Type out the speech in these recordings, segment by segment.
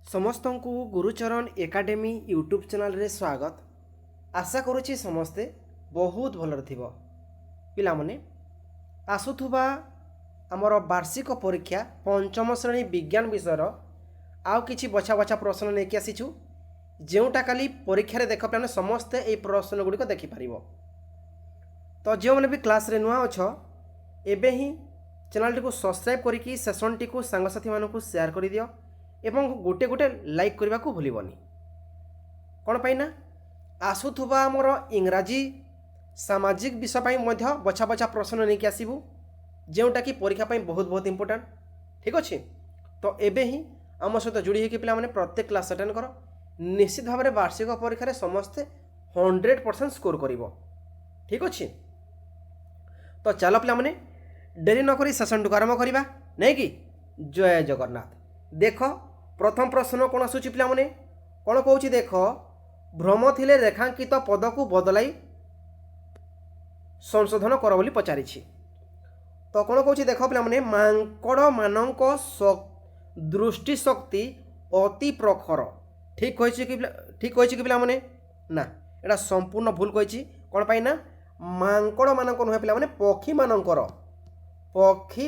समस्त को Gurucharan academy YouTube channel रे स्वागत। आशा करुच्ची समस्ते बहुत भलर थिबो। पिलामने आसुथुबा आमर वार्षिक परीक्षा पंचम श्रेणी विज्ञान विषयर आउ किछि बछा बछा प्रश्न लेके आसीछु, जोटा काली परीक्षा रे देख पे समस्ते ये प्रश्न गुड़िक देखिपर। तो जो मैंने भी क्लास रे नुआ अछ एबे ही चैनल को सब्सक्राइब करिकी सेशन टी को सांगसाथी मानकु शेयर कर दियो एवं गोटे गोटे लाइक करने को भूलबनी। कौन पाई ना आसुथुबा आमर इंग्राजी सामाजिक विषय पाई मध्य बछा बछा प्रश्न नहीं आसबू, जोटा कि परीक्षा पाई बहुत बहुत इंपोर्टेंट। ठीक अच्छे, तो एबे ही आम सहित जोड़ी होकर पिला माने प्रत्येक क्लास अटेंड कर, निश्चित भाव में वार्षिक परीक्षा समस्ते 100% स्कोर करिवो। ठीक अच्छे, तो चलो पिला माने डेरी नक सेशन टू आरंभ करवा नहीं कि। जय जगन्नाथ। देख प्रथम प्रश्न कौन आसूची पिला माने कौन कहूँ देख, भ्रम थिले रेखांकित पद को बदलाई संशोधन कर बोली पचारि। तो कौन कहूँ देख पिला माने मांकड़ मानक दृष्टि शक्ति अति प्रखर। ठीक कही कि पिला माने ना, एटा संपूर्ण भूल कही। कौन पाई ना मांकड़ मानक नुहे पिला माने पक्षी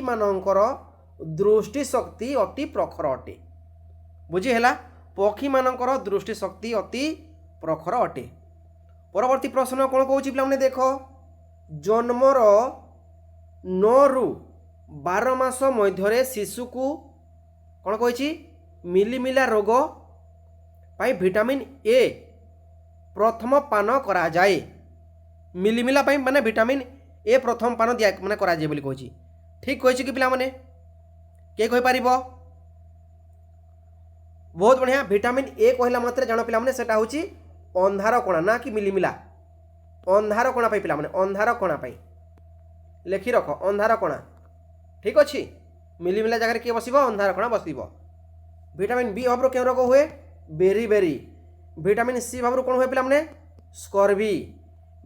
मानकर दृष्टि शक्ति अति प्रखर अटे। बुझीला, पक्षी मानकर दृष्टि शक्ति अति प्रखर अटे। परवर्ती प्रश्न कौन कहूँ पे देख, जन्मर 9 रु 12 मास मध्य शिशु को कौन कही मिलीमिला रोग पाई विटामिन ए प्रथम पान करा जाए। मिलीमिला पाई माने विटामिन ए प्रथम पान दिया माने करा जाए बोली कही। ठीक कही कि पिला माने के कहि परिबो? बहुत बढ़िया। विटामिन ए कहला मात्रे जान पिला माने सेटा होची अंधार कोणा, ना कि मिलीमिला। अंधार कोणा पाई पिला माने अंधार कोणा पाई लेखि रख अंधार कोणा। ठीक अच्छे, मिलीमिला जगह किए बसिबो अंधार कोणा बसिबो। विटामिन बी भाव क्यों रोग हुए? Berry berry. विटामिन सी भाव कौन हुए पिला माने? स्कर्वी।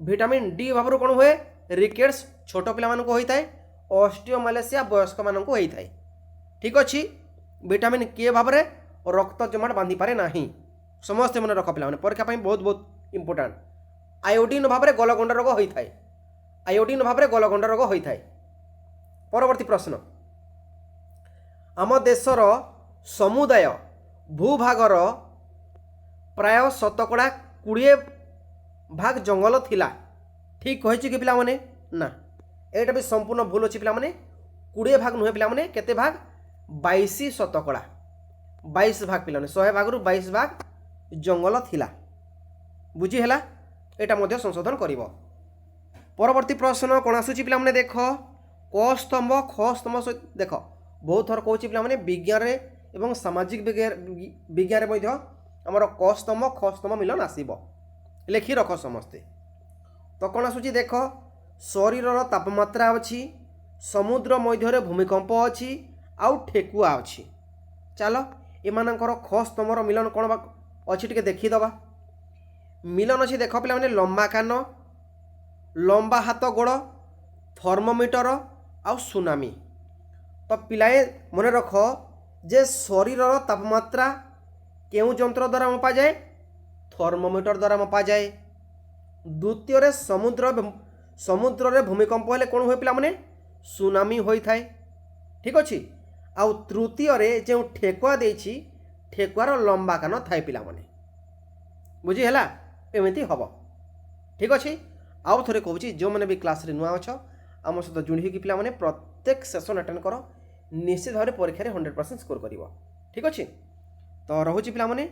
विटामिन डी भाव कौन हुए? रिकेट्स छोट पिला मानक होइताय। ऑस्टियोमालेशिया वयस्क मानक होइताय। ठीक अच्छे, विटामिन के भाव में रक्त जमाट बांधि पारे नाही। समस्त मन रख पिला परीक्षा बहुत बहुत इंपोर्टेंट। आयोडीन भाव में गलगंड रोग होता है। आयोडीन भाव में गलगंड रोग होता है। परवर्ती प्रश्न, आम देशर समुदाय भूभागर प्राय शतकड़ा 20 भाग जंगल थिला। ठीक कही कि पिला माने ना, एटा भी संपूर्ण भूल अच्छी पिला माने 20 भाग नुहे पिला माने केते भाग? 22 शतकड़ा। 22 भाग पिला 100 भाग रु 22 भाग जंगल थिला। बुझी हैला, एटा मध्य संशोधन करिवो। परवर्ती प्रश्न कौन आसूची पिला माने देख, क स्तंभ ख स्तंभ देख बहुत थर कहूँ पिला माने विज्ञान रे एवं सामाजिक विज्ञान रे मध्य हमर क स्तंभ ख स्तंभ मिलन आसीबो। लेखि रख समस्ते। तो कौन आसूची देख, शरीर तापमात्रा अच्छी, समुद्र मध्य भूमिकंप अच्छी, आउ ठेकुआ अच्छी। चलो एमानकर ख स्तंभर मिलन कौन अच्छी टिके देखीदबा। मिलन अच्छी देख पिला माने लंबा कान, लंबा हाथ गोड़, थर्मोमीटर आउ सुनामी। तो पिलाए मन रख जे शरीर तापमात्रा केउ जंत्र द्वारा मपा जाए? थर्मोमीटर द्वारा मपा जाए। द्वितीय समुद्र रे भूमिकंप हेले कौन हुए पिला माने? सुनामी होता है। ठीक अच्छे, आउ तृतीय रे जो ठेकुआ देछि ठेकुआर लंबा कान थाए पिला माने। बुझी हैला, एमती हम। ठीक अच्छे, आउ थे कहूँ जो मैंने भी क्लास रे नुआ अछ आम सहित जोड़ी होगी पिला माने प्रत्येक सेशन अटेंड कर, निश्चित भाव में परीक्षा 100% स्कोर कर। ठीक अच्छे, तो रोचे पिला माने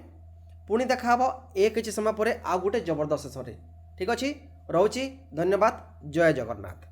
पुणी देखा एक किसी समय पर आउ गोटे जबरदस्त सेशन। ठीक अच्छे, रोची। धन्यवाद। जय जगन्नाथ।